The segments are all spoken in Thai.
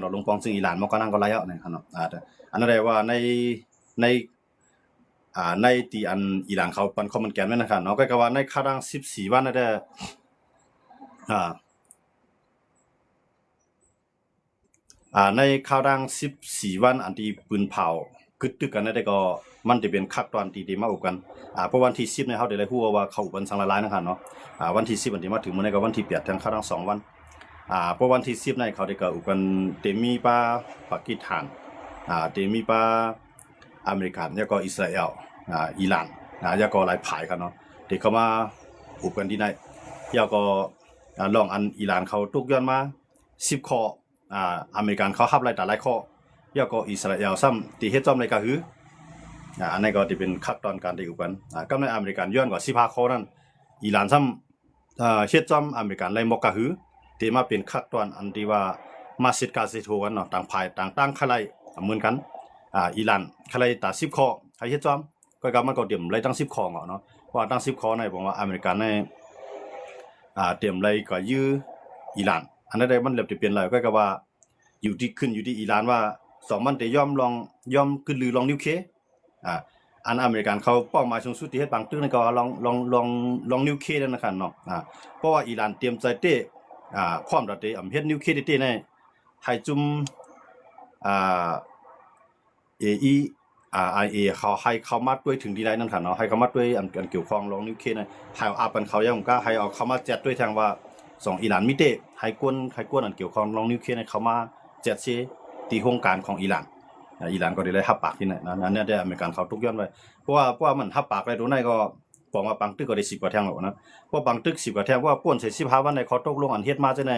เราลงปองซึ่งอิหร่านมันก็นั่งก็ไล่เอาเนี่ยครับอันนั้นได้ว่าในในที่อันอิหร่านเขาปันคอมมอนแกนไว้นะครับเนาะก็ว่าในคาดัง14วันนั่นได้ในคาดัง14วันอันที่ปืนเผากึดตึกกันนั่นได้ก็มันจะเป็นคักตอนที่มาอุกันเพราะวันที่10เนี่ยเฮาได้ฮู้ว่าเขาอุกันสังละลายนะครับเนาะวันที่10อันที่มาถึงมื้อนี้ก็วันที่8ทั้งคาดัง2วันเพราะวันที่10เนี่ยเขาได้ก็อุกันเตมีปาปากีสถานเตมีปาอเมริกันแล้วก็อิสราเอลอิหร่านแล้วก็หลายภายกันเนาะที่เขามาอุกันที่ไหนแล้วก็ลองอันอิหร่านเขาตุกย้อนมา10ข้ออเมริกันเขาฮับหลายแต่หลายข้อแล้วก็อิสราเอลซ้ำที่เฮ็ดจอมในก็คืออันนี้ก็ที่เป็นขั้นตอนการที่อุกันก็ในอเมริกันย้อนกว่า15ข้อนั้นอิหร่านซ้ำเฮ็ดจอมอเมริกันไล่มกก็คือที่มาเป็นขั้นตอนอันที่ว่ามาสิทธิ์การสิทธิ์โทกันเนาะต่างภายต่างตั้งคลายเหมือนกันอิหร่านคลายตา10ข้อให้เฮ็ดจอมก็มันก็เตรียมไล่ตั้ง10ข้อเนาะเพราะตั้ง10ข้อในผมว่าอเมริกันในเตรียมไล่ก็ยื้ออิหร่านอันนั้นได้มันเริ่มจะเปลี่ยนแล้วก็ว่าอยู่ที่อิหร่านว่า2มันจะยอมขึ้นหรือลองนิวเคลียร์อันอเมริกันเขาเป้าหมายสูงสุดที่เฮ็ดบางตึกนั่นก็ลองนิวเคลียร์นั่นนะครับเนาะเพราะว่าอิหร่านเตรียมใจเต้พร้อมแล้วเต้เฮ็ดนิวเคลียร์เต้ในให้จุ่มIA เขาให้เขามาด้วยถึงดีได้นั่นค่ะเนาะให้เขามาด้วยอันเกี่ยวข้องลองนิวเคลียร์นะให้เอาปันเขายังก็ให้เอาเขามาแจกด้วยทางว่า2อิหร่านมิเตให้กวนอันเกี่ยวข้องลองนิวเคลียร์ให้เขามาแจกที่โครงการของอิหร่านก็ได้รับปากที่ไหนนะอันนี้ได้อเมริกันเขาทุกย้อนไว้เพราะว่ามันรับปากได้ตรงไหนก็บอกว่าบางตึกก็ได้10กว่าแท่งแล้วนะเพราะบางตึก10กว่าแท่งว่าป่วนใส่15วันในเขาตกลงอันเฮ็ดมาจังได๋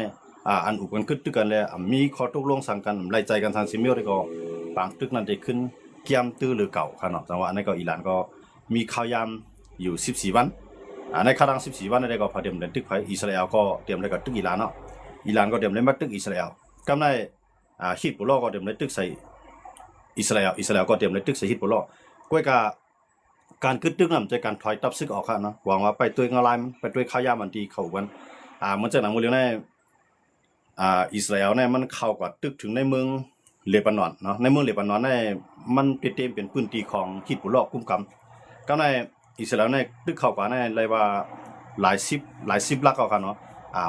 อันอุกันขึ้นตึกกันแล้วมีข้อตกลงสั่งกันไล่ใจกันทางซิมิโอได้ก็บางตึกนั้นได้ขึ้นเกียมตื้อหรือเก่าครับเนาะแต่ว่าอันนี้ก็อิหร่านก็มีข่าวยามอยู่14วันในครั้ง14วันได้ก็พอเตรียมเดินตึกไปอิสราเอลก็เตรียมได้กับตึกอิหร่านเนาะอิหร่านก็เตรียมได้มาตึกอิสราเอลกำในฮิซบุลลอฮ์ก็เตรียมได้ตึกใส่อิสราเอลก็เตรียมได้ตึกใส่ฮิซบุลลอฮ์ก้วยกับการขึ้นตึกนั้นจะการถอยตับซึกออกครับเนาะหวังว่าไปตัวงาลายไปตัวข่าวยามอันที่เข้ากันมันจากหนังมื้อเรื่องในอิสราเอลเนี่ยมันเข้ากับตึกถึงในเมืองเลบานอนเนาะในเมืองเลบานอนเนี่ยมันเต็มเป็นพื้นที่ของฮิซบุลลอฮ์กุมกำก็ในอิสราเอลเนี่ยตึกเข้ากว่าในเลยว่าหลายสิบลักเอาครับเนาะ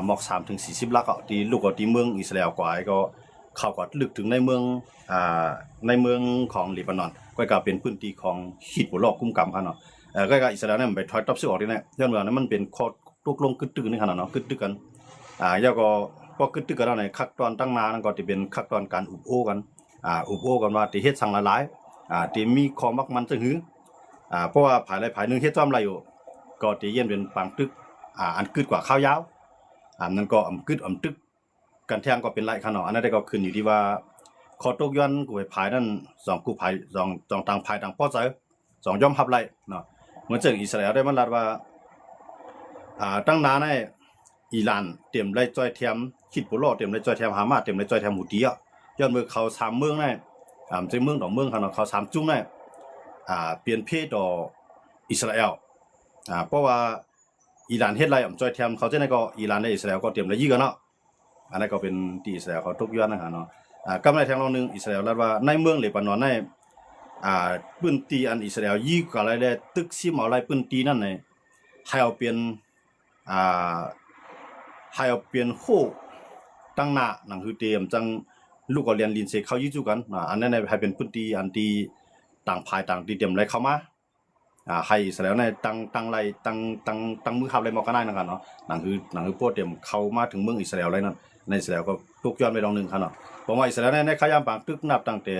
หมอก3ถึง40ลักเอาที่ลูกก็ที่เมืองอิสราเอลกว่าก็เข้ากับลึกถึงในเมืองของเลบานอนก็เป็นพื้นที่ของฮิซบุลลอฮ์กุมกำครับเนาะก็อิสราเอลเนี่ยมันไปถอยทับซึกออกนี่แหละย้อนว่านั้นมันเป็นข้อตกลงกึดตึกนี่ขนาดเนาะกึดตึกกันแล้วก็พอกึดตึกกันแล้วในขั้นตอนตั้งนานั่นก็จะเป็นขั้นตอนการอุบโอ้กันว่าที่เฮ็ดสั่งละลายที่มีข้อมักมันจะหือเพราะว่าภายนึงเฮ็ดจ้อมไรอยู่ก็จะเย็นเป็นปางตึกอันกึดกว่าข้าวยาวนั้นก็กึดตึกกันแทงก็เป็นไรขนาดอันนั้นได้ก็ขึ้นอยู่ที่ว่าข้อตกย้อนกูภายนั้น2กูภาย2ต่างภายต่างพอใจ2ยอมรับไรเนาะเหมือนเจังอิสราเอลได้มันรัดว่าตั้งนานในอิหร่านเตรียมไล่จ้อยเทียมฮิซบุลลอฮ์เตรียมไล่จ้อยเทียมฮามาสเตรียมไล่จ้อยเทียมฮูตีย้อนมือเขา3เมืองในจะเมืองต่อเมืองเขา3จุ่มในเปลี่ยนเพศต่ออิสราเอลเพราะว่าอิหร่านเฮ็ดไรจ้อยเทียมเขาจะได้ก็อิหร่านและอิสราเอลก็เตรียมไล่ยื้อกันเนาะอันนั้นก็เป็นที่อิสราเอลเขาทุกย้อนนะครับเนาะกำไรทางนึงอิสราเอลรัดว่าในเมืองเลบานอนในพื้นที่อันอิสราเอลยื้อกับอะไรได้ตึกซิมเอาไรพื้นที่นั่นในให้เอาเปลี่ยนโคตั้งหน้าหนังคือเตรียมจังลูกก็เรียนลินเซเขายื้อกันอันนั้นให้เป็นพื้นที่อันที่ต่างภายต่างที่เตรียมไรเข้ามาให้อิสราเอลในตั้งไรตั้งมือขับไรมอกกันได้นะครับเนาะหนังคือพวกเตรียมเข้ามาถึงเมืองอิสราเอลไรนั่นในอิสราเอลก็ทุกย้อนไปลองนึงครับเนาะผมว่าอิสราเอลในขยามปางตึกนับตั้งแต่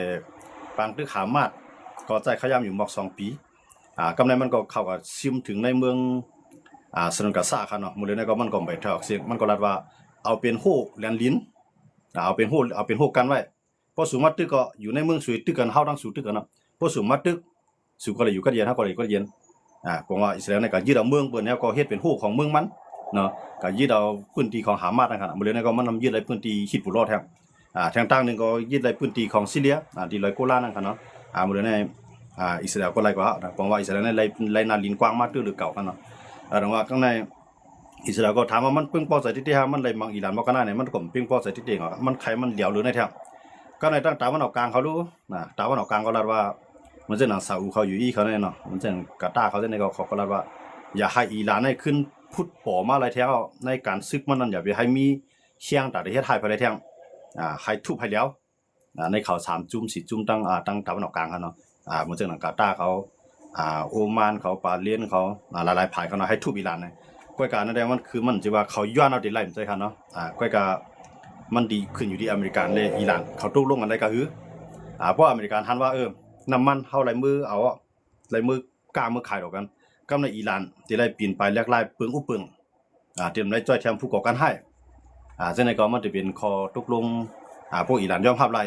ปางตึกหามาดก็ใจขยามอยู่หมอก2ปีกำไรมันก็เข้ากับซิมถึงในเมืองสนุนกาซาครับเนาะมื้อนี้ก็มันก็ไปถอกเสียงมันก็รัดว่าเอาเป็นโหแลนลิ้นเอาเป็นโหกันไว้พอสูงมาตึกก็อยู่ในเมืองสวยตึกกันเฮาทั้งสู่ตึกกันเนาะพอสูงมาตึกสู่ก็เลยอยู่กันเย็นเฮาก็เลยก็เย็นผมว่าอิสราเอลในก็ยึดเอาเมืองเปิ้นแล้วก็เฮ็ดเป็นโหของเมืองมันเนาะก็ยึดเอาพื้นที่ของฮามาสนะครับมื้อนี้ก็มันยึดเอาพื้นที่ฮิซบุลลอฮ์แท้ทางต่างนึงก็ยึดเอาพื้นที่ของซีเรียที่100โกลานั่นครับเนาะมื้อนี้อิสราเอลก็ไล่กว่าผมว่าอิสราเอลในไล่นาลินกว้างมากตื้อหรือเก่ากันเนาะแต่ว่าข้างในอิสราเอลก็ถามว่ามันเพิ่งพอใส่ที่มันเลยมังอิหร่านบ่กันได้เนี่ยมันก็เพิ่งพอใส่ที่เองมันใครมันเหลียวหรือในแท้ ก็ในตั้งตะวันออกกลางเขารู้นะตะวันออกกลางก็รัดว่ามันจะหนังซาอุเขาอยู่อีเขาเนี่ยเนาะมันจะกาตาร์เขาจะในเขารัดว่าอย่าให้อิหร่านให้ขึ้นพุทธปอมาอะไรแท้งในการซึกมันนั่นอย่าไปให้มีเชียงแต่ประเทศไทยไปเลยแท้งให้ทุบให้แล้วในเขา3 จุ่ม4 จุ่มตั้งตะวันออกกลางเขาเนาะมันจะหนังกาตาร์เขาโอมานเขาปาเลนเขาหลายๆภายเขาเนาะให้ทุบอิหร่านเนี่ยก้อยการนั่นแหละมันคือมันจะว่าเขาย้อนเอาดีไล่มันใช่ครับเนาะก้อยการมันดีขึ้นอยู่ที่อเมริกันเลยอิหร่านเขาตกลงกันได้ก็คือเพราะอเมริกันทันว่าน้ำมันเท่าไรมือเอาไรมือกล้ามือขายออกกันก็ในอิหร่านที่ได้ปีนไปแลกไล่ปึงอุปึงเตรียมได้จ้อยแทมผู้ก่อการให้เช่นในก็มันจะเป็นคอตกลงพวกอิหร่านยอมรับไร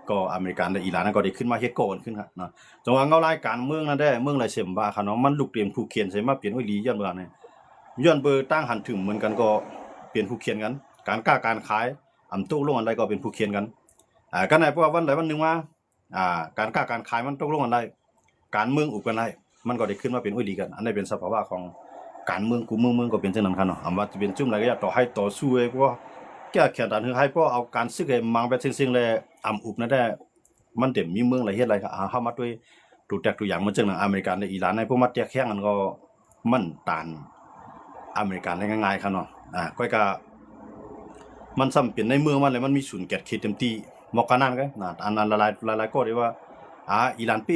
ก็อเมริกันและอิหร่านนั้นก็ได้ขึ้นมาเฮ็ดโกนขึ้นครับเนาะจังหวะเงาไล่การเมืองนั้นได้เมืองไรเสียมบ้าครับเนาะมันลุกเตรียมผู้เขียนใส่มาเปลี่ยนไว้ลีย้อนเมืองเนี่ยย้อนเบอร์ตั้งหันถึงเหมือนกันก็เปลี่ยนผู้เขียนกันการกล้าการขายตกลงอะไรก็เป็นผู้เขียนกันก็ในเพราะว่าวันไหนวันหนึ่งว่าการกล้าการขายมันตกลงกันได้การเมืองอุบกันได้มันก็ได้ขึ้นมาเป็นอุ้ยดีกันอันนี้เป็นสภาวะของการเมืองกูเมืองก็เป็นเช่นนั้นครับเนาะว่าจะเป็นจุ่มอะไรก็ต่อให้ต่อสู้ไอ้พวกแก้แค้นตันให้พวกเอาการซึกไอ้มังไปซึ่งเลยอุบนั่นได้มันเต็มมีเมืองอะไรเฮ็ดอะไรก็เข้ามาด้วยตัวอย่างเหมือนจังอเมริกันในอิหร่านในพวกมาแตกแข่งกันก็มันตานอเมริกันได้ง่ายๆครับเนาะก้อยก็มันซ้ำเป็นในเมืองมันเลยมันมีศูนย์แกดเขตเต็มที่มอกกันนั่นก็อันนั้นหลายก็ได้ว่าอิหร่านเน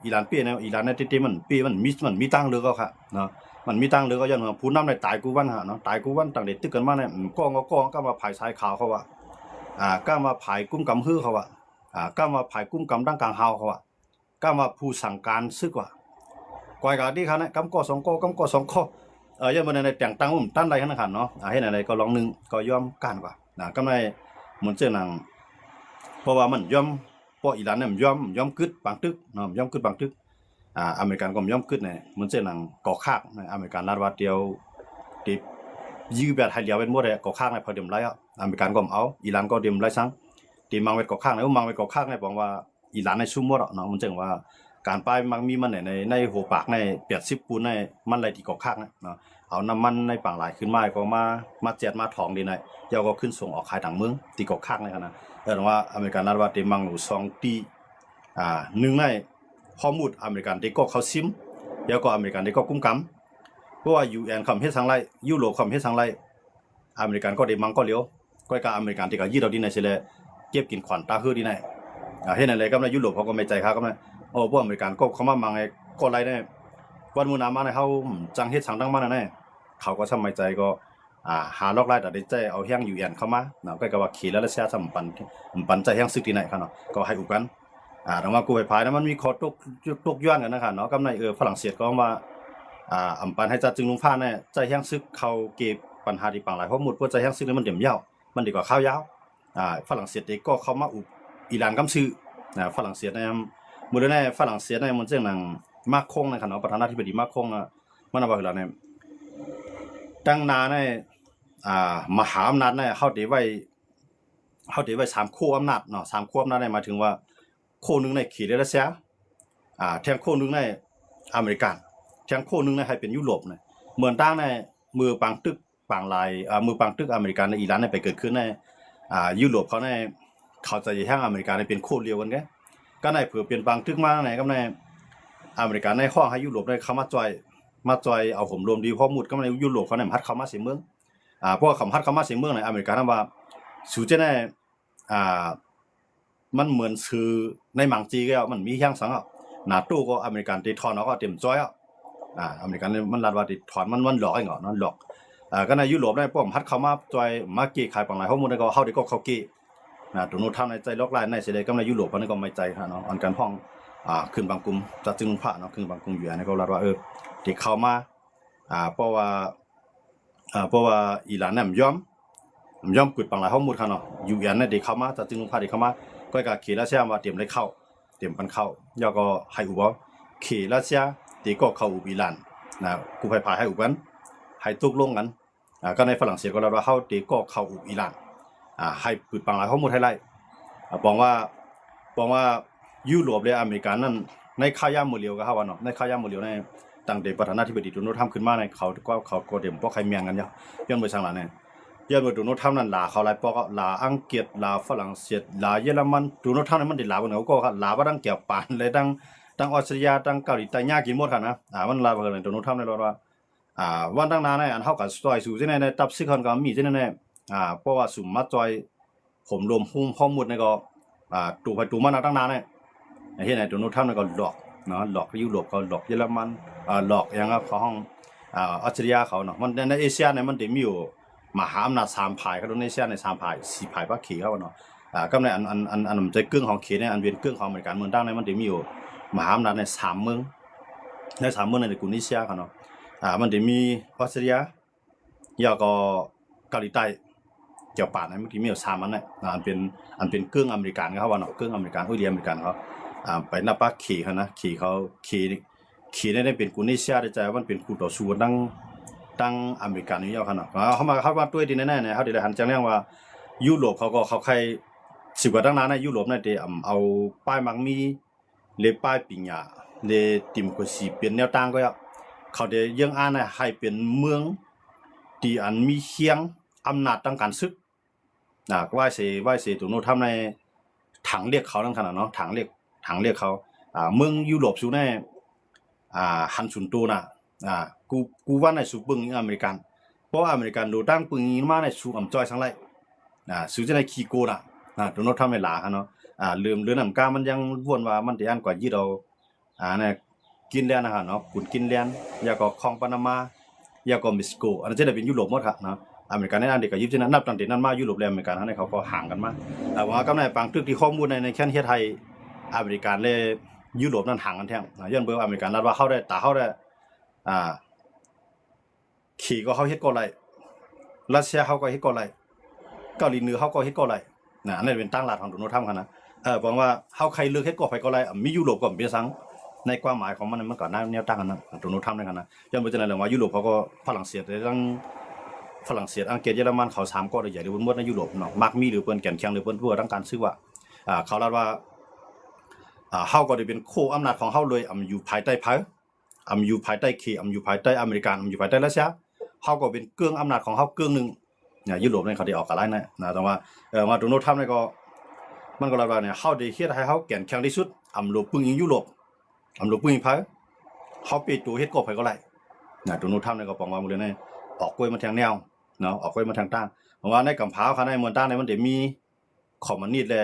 อิหร่านในเต็มมันมีตั้งเรือก็ค่ะเนาะมันมีตั้งเรือก็ย้อนผู้นำได้ตายกูวันฮะเนาะตายกูวันตั้งแต่ตึกกันมาเนี่ยก้องก็มาภายชายขาวเขาว่าก็มาภายกุ้มกำฮือเขาว่าก็มาภายกุ้มกำดังกลางเฮาเขาว่าก็มาผู้สั่งการซึกว่าก้อยกะที่คั่นน่ะกำก่อ2 ข้อยังบ่ได้แต่งตั้งตั้นใดขนาดนั้นเนาะเฮ็ดอะไรก็ลองนึงก็ยอมกันกว่ากำไรเหมือนเจ้าหนังเพราะว่ามันยอมเพราะอิหร่านเนี่ยมันยอมกึดบางตึกเนาะยอมกึดบางตึกอเมริกันก็ยอมกึดเนี่ยเหมือนเจ้าหนังก่อคากในอเมริกันลาดว่าเดียวติยื้อแบบให้เหลียวเป็นหมดเลยก่อคากในพอเดิมไรอเมริกันก็เอาอิหร่านก็เดิมไรซังตีมังเวทก่อคากในมังเวทก่อคากในบอกว่าอิหร่านในซุ่มหมดเนาะมันจึงว่าการไปมักมีมันในหัวปากใน80 ปูนในมันไหลที่ก่อคากเนาะเอาน้ำมันในปังหลายขึ้นมาก็มาแจกมาถองดีหน่อยเดี๋ยวก็ขึ้นส่งออกขายต่างเมืองตีก่อคากในขณะแต่ว่าอเมริกันลาดว่าตีมังหนู2 ตีหนึ่งในข้อมูลอเมริกันที่ก็เขาซิมแล้วก็อเมริกันที่ก็กุ้มกำเพราะว่า UN คำเฮ็ดสังไรยุโรปคำเฮ็ดสังไรอเมริกันก็ได้มังก็เลี้ยวก็กับอเมริกันที่ก็ยี่เราดีในเฉลยเก็บกินขวัญตาฮือดีในเฮ็ดอะไรก็ในยุโรปเขาก็ไม่ใจครับก็ในพวกอเมริกันก็เขามามังไอ้ก็ไรได้วันมูนามาในเขาจังเฮ็ดสังตั้งมาแน่เขาก็สมัยใจก็หาลอกไล่แต่ได้ใจเอาแห้ง UN เข้ามาเนาะก็กับว่าขี่แล้วเสียสัมปันใจแห้งซึกที่ไหนครับเนาะก็ให้อุกันแต่ว่ากูไปพายนะมันมีคอตกย้อนกันนะครับเนาะกำในฝรั่งเศสก็มาอำปันให้จัดจึงลุงฟ้าเนี่ยใจแห้งซึกเขาเก็บปัญหาที่ปังหลายเพราะหมดเพราะใจแห้งซึกนี่มันเดี่ยมยาวมันดีกว่าข้าวยาวฝรั่งเศสเองก็เข้ามาอุบอิหร่านกำซื้อฝรั่งเศสเนี่ยมื้อนี้ฝรั่งเศสเนี่ยมันจังหนังมาคงนะครับเนาะประธานาธิบดีมาคงมันว่าแล้วเนี่ยตั้งนาเนี่ยมหาอำนาจเนี่ยเฮาได้ไว้3 ขั้วอำนาจเนาะ3 ขั้วอำนาจเนี่ยหมายถึงว่าโคนึงในขี่รัสเซียแทงโคนึงในอเมริกันแทงโคนึงในให้เป็นยุโรปเนี่ยเหมือนตั้งในมือปังตึกปังลายมือปังตึกอเมริกันในอิหร่านเนี่ยไปเกิดขึ้นในยุโรปเขาในเขาจะแห่งอเมริกันเป็นโคเดียวกันแกก็ในเผื่อเปลี่ยนปังตึกมาไหนก็ในอเมริกันในข้อให้ยุโรปได้เข้ามาจอยเอาผมรวมดีข้อมูลก็ในยุโรปเขาในฮัดเข้ามาเสียเมืองพวกคำฮัดเข้ามาเสียเมืองในอเมริกันว่าสูเจในมันเหมือนซื้อในมังจีก็มันมีแห่งสังนาตู้ก็อเมริกันติดถอนก็เต็มจ้อยอเมริกันมันรัดว่าติดถอนมันหลอกไอ้เงาะนั่นหลอกก็ในยุโรปได้พวกฮัดเข้ามาจอยมาเกะขายปังหลายข้อมูลได้ก็เข้าได้ก็เขาเกะตัวนู้นทำในใจล็อกไลน์ในเสด็จก็ในยุโรปเขานี่ก็ไม่ใจเนาะอันการห้องขึ้นบางกลุ่มจัดจึงพระเนาะขึ้นบางกลุ่มอยู่ในก็รัดว่าที่เข้ามาเพราะว่าอิหร่านเนี่ยยอมกดปังหลายข้อมูลเนาะอยู่ยันเนี่ยที่เข้ามาจัดจึงพระที่เข้ามาก็กับขี่รัสเซียมาเตรียมได้เข้าเตรียมปันเข้าแล้วก็ให้อุบขี่รัสเซียที่ก็เข้าอุบอิหร่านกูพายให้อุบกันให้ตกลงกันก็ในฝรั่งเศสก็เราเข้าที่ก็เข้าอุบอิหร่านให้ปืดปังหลายข้อมูลให้ไล่บอกว่ายุโรปและอเมริกันนั่นในข้ายามมือเลียวก็เฮาว่าเนาะในข้ายามมือเลียวในตั้งแต่ประธานาธิบดีโดนัลด์ทรัมป์ขึ้นมาในเขาก็เตรียมพวกใครเมียงกันเนาะย้อนไปทางหลังเนี่ย ย้อนว่าโดนัลด์ทรัมป์นั้นลาเขาหลายปอกลาอังกฤษลาฝรั่งเศสลาเยอรมันโดนัลด์ทรัมป์นั้นมันได้ลาบ่เขาก็ลาบ่ดังแก้วปานเลยดังออสเตรเลียดังเกาหลีใต้ยากินหมดค่ะนะมันลาบ่เลยโดนัลด์ทรัมป์ได้ว่าวันตั้งนานในอันเฮาก็ซอยสู่จังได๋ในตับซึกคนก็มีจังได๋เพราะว่าสุ่มมาจอยผมรวมหุ้มข้อมูลในก็ตู่ไปตู่มาตั้งนานเนี่ยเฮ็ดให้โดนัลด์ทรัมป์ก็หลอกเนาะหลอกยุโรปเขาหลอกเยอรมันหลอกอย่างเขาห้องออสเตรเลียเขาเนาะมันในเอเชียเนี่ยมันได้มีอยู่มหาอำนาจ3พายเขาโดนเอเชียใน3พาย4พายว่าขี่เขาเนาะก็ในอันใจกึ่งของเขตเนี่ยอันเป็นกึ่งของอเมริกันเมืองตั้งในมันได้มีอยู่มหาอำนาจใน3เมืองใน3เมืองในกลุ่มเอเชียเขาเนาะมันได้มีออสเตรเลียแล้วก็เกาหลีใต้เกี่ยวปาดนะเมื่อกี้มีอยู่3อันน่ะอันเป็นกึ่งอเมริกันเขาว่าเนาะกึ่งอเมริกันเรียอเมริกันเขาไปนับว่าขี่เขานะขี่ได้เป็นกลุ่มเอเชียได้ใจว่ามันเป็นคู่ต่อสู้ตั้งอเมริกันนี่ยาวขนาดเขามาด้วยดีแน่ๆเนี่ยเขาได้หันจังเรื่องว่ายุโรปเขาใคร10กว่าตั้งนานในยุโรปนั่นเด้เอาป้ายมังมีเลป้ายปิญญาเลติมโคซีเป็นแนวตั้งก็เขาได้ยังอ่านให้เป็นเมืองที่อันมีเคียงอำนาจทางการศึกว่าเสตัวโน้ทำในถังเรียกเขาทั้งขนาดเนาะถังเรียกเขาเมืองยุโรปสูในฮันซุนโตน่ะกูว่าในสูปึงอเมริกันเพราะอเมริกันดูตั้งปึงมาในสูอำจอยทั้งหลายสูจะในคีโกน่ะตัวโน้ทำในหลาเนาะลืมเรื่องน้ำกามันยังวนว่ามันได้อันกว่ายี่เราเนี่ยกินแลนนะครับเนาะกุนกินแลนยาก็คองปานามายาก็เม็กซิโกอันนั้นจะได้เป็นยุโรปหมดครับเนาะอเมริกันในอันเดียวกับยุโรปนับตั้งแต่นั้นมายุโรปและอเมริกันในเขาก็ห่างกันมาว่าก็ในบางทึกที่ข้อมูลในแค่ประเทศไทยอเมริกันและยุโรปนั้นห่างกันแท้ย้อนเบอร์อเมริกันรัฐว่าเข้าได้ตาเข้าได้ขี่ก็เขาเฮ็ดก็ไรรัสเซียเขาก็เฮ็ดก็ไรเกาหลีเหนือเขาก็เฮ็ดก็ไรอันนี้เป็นตั้งหลักของโดนัลด์ทรัมป์กันนะบอกว่าเฮาใครเลือกเฮ็ดก็ไปก็ไรมียุโรปก็เป็นสังในความหมายของมันก็แนวตั้งกันนะโดนัลด์ทรัมป์ด้วยกันนะย้อนบ่จังได๋ว่ายุโรปเขาก็ฝรั่งเศสทั้งฝรั่งเศสอังกฤษเยอรมันเขา3ก็ได้ใหญ่หรือหมดในยุโรปเนาะมักมีหรือเปิ้นแก่นแข็งหรือเปิ้นทั่วทั้งการซื้อว่าเขารัดว่าเฮาก็ได้เป็นโคอำนาจของเฮาเลยอยู่ภายใต้อยู่ภายใต้อยู่ภายใต้อเมริกันอยู่ภายใต้รัสเซียเฮาก็เป็นเครื่องอำนาจของเฮาเครื่องนึงยุโรปเนี่ยเขาได้ออกกันหลายนะแต่ว่ามาโดนัลด์ทรัมป์เนี่ยก็มันก็รัดว่าเนี่ยเฮาได้เฮ็ดให้เฮาแก่นแข็งที่สุดโลกปึงยุโรปโลกปึงภายเฮาไปตัวเฮ็ดก็ไปก็ได้โดนัลด์ทรัมป์เนี่ยก็ปองว่ามื้อนี้ออกกล้วยมาทางแนวเนาะออกกล้วยมาทางตั้งเพราะว่าในกำพร้าวเขาในเมืองตั้งเนี่ยมันได้มีคอมมิวนิสต์และ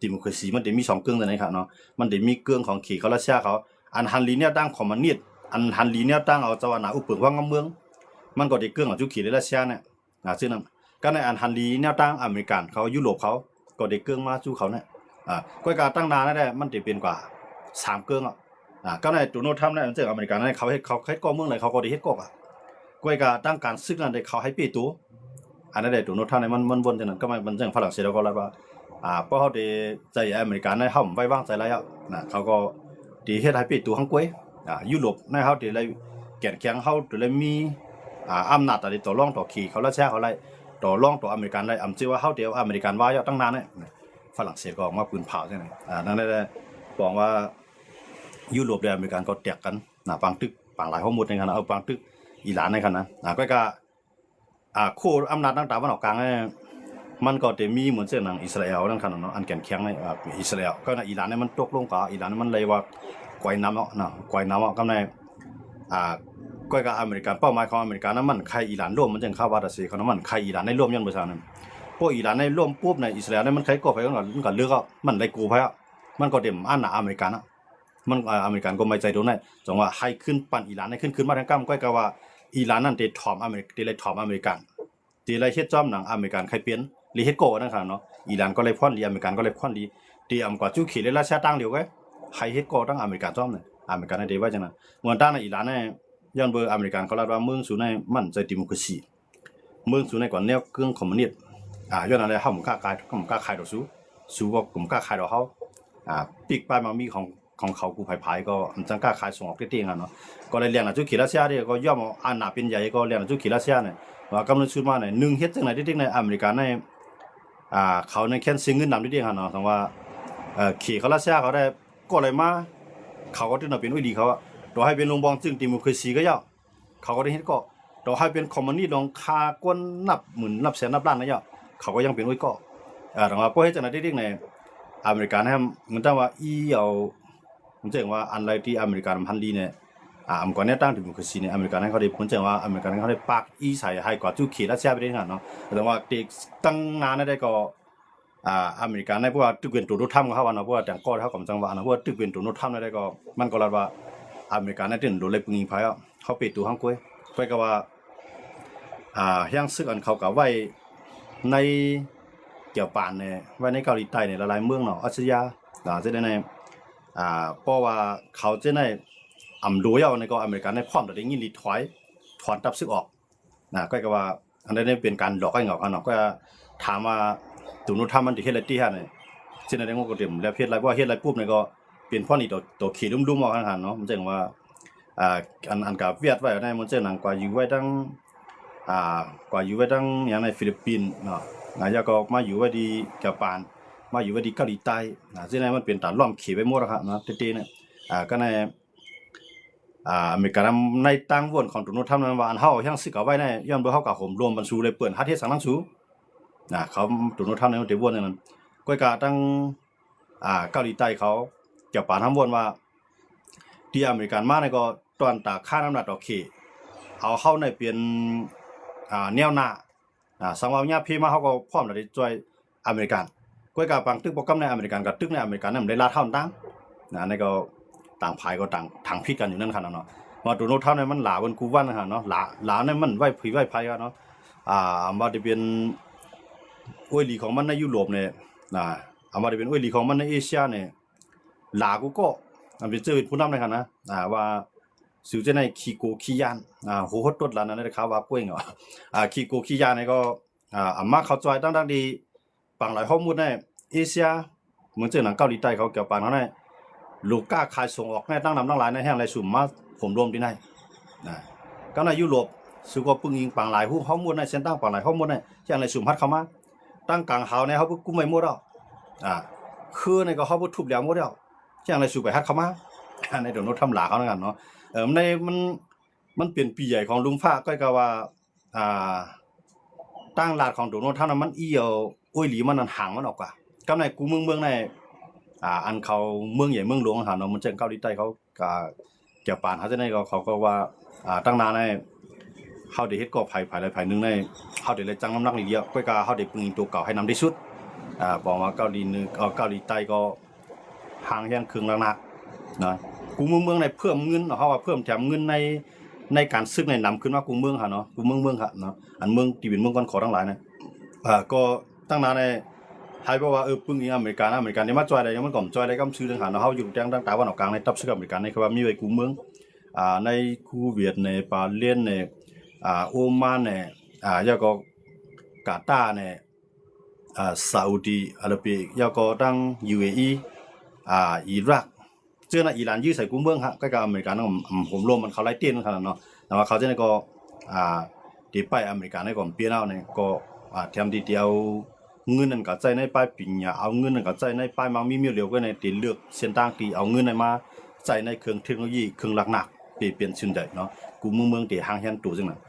ดิโมคราซีมันได้มี2เกื้องในครับเนาะมันได้มีเกื้องของขี่เขารัสเซียเขาอันฮันลีเนี่ยตั้งคอมมิวนิสต์อันฮันลีเนี่ยตั้งเอาเจ้าหน้าอุปเปิงว่างเมืองมันก็ได้เกื้องของจุขี่รัสเซียเนี่ยซึ่งนั้นก็ในอันฮันลีเนี่ยตั้งอเมริกันเขายุโรปเขาก็ได้เกื้องมาสู่เขาเนี่ยก้อยการตั้งนานได้มันได้เป็นกว่า3เกื้องก็ในโดนัลด์ทรัมป์เนี่ยเจออเมริกันเขาเฮ็ดก่อเมืองไหนเขาก็ได้เฮ็ดก่อก้อยการตั้งการซึกนั้นได้เขาให้ปีตูอันนั้นได้โดนัลด์ทรัมป์เนี่ยมันวนจังนั้นก็มันจังฝรั่งเศสก็รัดว่าเพราะเขาได้ใจอเมริกันในเฮาไว้วางใจแล้วเขาก็ดีเฮ็ดให้ปีตูข้างกล้วยยุโรปในเฮาได้เลยแก่นแข็งเฮาได้เลยมีอำนาจต่อรองต่อขี่เขารัสเซียเขาไล่ต่อรองต่ออเมริกันไล่ชื่อว่าเฮาเดียวอเมริกันว่าอยู่ตั้งนานเนี่ยฝรั่งเศสก็ออกมาปืนเผาจังได๋นั่นได้บอกว่ายุโรปและอเมริกันก็แตกกันบางตึกบางหลายข้อมูลในขณะเอาบางตึกอิหร่านในขณะก็โคอำนาจต่างๆตะวันออกกลางเนี่ยมันก็จะมีเหมือนเช่นอิสราเอลนั่นขนาดเนาะอันแข็งแข็งในอิสราเอลก็ในอิหร่านเนี่ยมันตกลงกับอิหร่านมันเลยว่ากวยน้ำเนาะกวยน้ำก็ในก็กับอเมริกันเป้าหมายของอเมริกันนั้นมันใครอิหร่านร่วมมันจึงเข้าว่าตะซีเขานั้นมันใครอิหร่านในร่วมยันประชาชนพวกอิหร่านในร่วมปุ๊บในอิสราเอลเนี่ยมันใครก็ไปก็เลือกมันได้กูไปมันก็เต็มอันหนาอเมริกันมันอเมริกันก็ไม่ใจโดนได้จังว่าให้ขึ้นปั่นอิหร่านให้ขึ้นมาทางกั้มก็กับว่าอิหร่านนั่นเตะถอมอเมริกันเลยถอมอเมริกันตีเลยเฮ็ดจ้อมหนังอเมริกันใครเปลี่ยนหรือเฮ็ดโก้นั่นครับเนาะอิหร่านก็เลยพ่อนดีอเมริกันก็เลยพ่อนดีตีอำกว่าจุขี่เลยรัสเซียตั้งเดียวกันใครเฮ็ดโก้ตั้งอเมริกันจ้อมเนี่ยอเมริกันได้ว่าจังนั้นเมืองตั้งในอิหร่านเนี่ยย้อนเบอร์อเมริกันเขาเล่าว่าเมืองสูในมั่นใจดิโมคราซีเมืองสูในก่อนแนวเครื่องคอมมิวนิสต์ย้อนอะไรเฮาบ่กล้าขายดอกสู้บ่ผมกล้าขายดอกเฮาปีกป้ายมันมีของเขากูภายก็จังกล้าขายส่งออกเตี้ยๆกันเนาะก็เลยเรียนจุขี่รัสเซียเนี่ยก็ย่อมอันหนาเป็นใหญ่ก็เรียนจุขี่รัสเซียเนี่ยว่ากำลังชุดมาเนี่ย1เฮ็ดจังได๋ติ๊กในอเมริกันในเขาในแค่ซิงเงินนำติ๊กๆกันเนาะทั้งว่าขี่เขารัสเซียเขาได้ก็เลยมาเขาก็ถึงเป็นวิธีเขาต่อให้เป็นลงบองจึงดิโมคราซีก็ย่อเขาก็ได้เฮ็ดก็ เราให้เป็นคอมมานีลองคากวนนับหมื่นนับแสนนับล้านนะยะเขาก็ยังเป็นไว้ก็แต่ว่าพอให้จังได๋ได้ในอเมริกานะมันต้องว่าอีเอามันจังว่าอันไรที่อเมริกามันดีเนี่ยอำก่อนเนี่ยตั้งถึงคือสิเนี่ยอเมริกาเขาได้ผลจังว่าอเมริกาเขาได้ปากอีใส่ให้กว่าทุกเขตรัสเซียไปได้งั้นเนาะแต่ว่าเด็กตั้งนานได้ก็อเมริกาในพวกตึกเป็นตัวรถถ้ำของเขาว่าเนาะพวกแต่งก้อเขากำจังว่าเนาะพวกตึกเป็นตัวรถถ้ำได้ก็มันก็ลาว่าอเมริกาในถึงโดนเลยปึงยิงไผอ่ะเขาปิดตัวห้างกล้วยไปก็ว่ายังซึกอันเขาก็ไว้ในเกี่ยวปานเนี่ยไว้ในเกาหลีใต้เนี่ยหลายๆเมืองเนาะออสเตรเลียจะได้ในเพราะว่าเขาจะได้อำรู้เอาในก็อเมริกันในพร้อมแต่ได้ยินรีถอนตับซึกออกก็ว่าอันนี้เป็นการหลอกให้เหงาเนาะก็ถามว่าตุนุทำมันที่เฮ็ดอะไรที่ฮะเนี่ยซึ่งในงบก็เต็มแล้วเฮ็ดอะไรเพราะเฮ็ดอะไรปุ๊บเนี่ยก็เป็นพ่อนี่ตัวขี่ลุ่มๆเอาหั่นเนาะมันจังว่าอันกับเวียดไว้ในมันจังหนังกว่าอยู่ไว้ตั้งกว่าอยู่ไว้ตั้งอย่างในฟิลิปปินส์เนาะแล้วก็มาอยู่ไว้ที่ญี่ปุ่นมาอยู่ไว้ที่เกาหลีใต้ซึ่งในมันเป็นตาล้อมเขตไปหมดแล้วครับเนาะเต้ๆเนี่ยก็ในอเมริกาในตั้งวนของตุนุทำนั้นว่าอันเฮายังสึกเอาไว้ในย้อนบ่เฮากับผมรวมบรรสูเลยเปิ้นหาเทศสังนังสูเขาตุนุทำในเตวนนั้นก็กะตั้งเกาหลีใต้เขาจะปานทำวนว่าที่อเมริกันมาในก็ตอนตาค่าน้ำหนักดอกเขเอาเข้าในเป็นแนวหน้าสังว่าญาพี่มาเขาก็พร้อมที่จะช่วยอเมริกันก็กะปังตึกโปรแกรมในอเมริกันกับตึกในอเมริกันนั้นได้ลาเท่าตั้งในก็ต่างภายก็ต่างทางพิษกันอยู่นั่นขนาดเนาะมาดูโน้ตเท่านั้นมันหลาบนกูวันนะฮะเนาะหลาเนี่ยมันไหวผีไหวภัยกันเนาะมาจะเป็นอวยลีของมันในยุโรปเนี่ยมาจะเป็นอวยลีของมันในเอเชียเนี่ยหลากูก็เป็นเจอผู้นำในขนาดว่าสื่อจะในขี้โกขี้ยานโหดต้นหลานนั่นได้ข่าวว่าก้วยเหรอขี้โกขี้ยานเนี่ยก็มาเขาจอยตั้งดีปังหลายข้อมูลในเอเชียเหมือนเจอหนังเกาหลีใต้เขาเกี่ยวปานเขาในลูกก้าขายส่งออกในตั้งนำตั้งหลายในแห่งไรสุ่มมาผมรวมที่ไหนก็ในยุโรปสุก็ปึงยิงปังหลายข้อมูลในเส้นตั้งปังหลายข้อมูลในแห่งไรสุ่มพัดเข้ามาตั้งกลางเขาในเขากุ้มไม่หมดแล้วคือในก็เขาพูดทุบแล้วหมดแล้วแห่งไรสุ่มไปฮัดเข้ามาในเดี๋ยวนู้นทำหลาเขาแล้วกันเนาะในมันเปลี่ยนปีใหญ่ของลุงฟ้าก็ว่าตั้งหลาดของเดี๋ยวนู้นท่านั้นมันเอี่ยวอุ้ยหลีมันห่างมันออกกว่าก็ในกูเมืองในอันเขาเมืองใหญ่เมืองหลวงหาเนาะมันเจอเกาหลีใต้เขาเกี่ยวปานเขาจะในเขาก็ว่าตั้งนานในเขาได้เฮ็ดก็ภายใดนึงในเขาได้เลยจังน้ำหนักนี่เดียวก็เขาได้ปึงตัวเก่าให้นำที่สุดบอกว่าเกาหลีใต้ก็ห่างแห่งครึ่งแล้วนะกูเมืองในเพิ่มเงินเขาว่าเพิ่มแถมเงินในการซื้อในนำขึ้นมากูเมืองค่ะเนาะกูเมืองค่ะเนาะอันเมืองที่เป็นเมืองก้อนขอทั้งหลายนะก็ตั้งนานในให้บอกว่าปึ้งอเมริกันนี่มาจอยอะไรยังมันก่อมจอยอะไรก็ซื้อเรื่องหาเนาะเขาอยู่ตั้งตาวันออกกลางในตับซื้ออเมริกันในคือว่ามีไว้กูเมืองในคูเวียดในปาเลนในโอมานในแล้วก็กาตาร์ในซาอุดีอาระเบียแล้วก็ตั้ง UAE อิรักเจอในอิหร่านยื้อใส่กูเมืองฮะก็กับอเมริกันผมรวมมันเขาไล่เตี้ยนขนาดเนาะแต่ว่าเขาจะในก็ที่ไปอเมริกันในก่อนเปลี่ยนเอาเนี่ยก็เทียมดีเดียวเงินนั่นก็ใจในป้ายปิญญาเอาเงินนั่นก็ใจในป้ายมังมีเหลียวก็ในตีเลือกเส้นต่างตีเอาเงินในมาใจในเครื่องเทคโนโลยีเครื่องหลักๆเปลี่ยนชิ้นใหญ่เนาะกูเมืองตีห่างแห่งตัวจังนั้น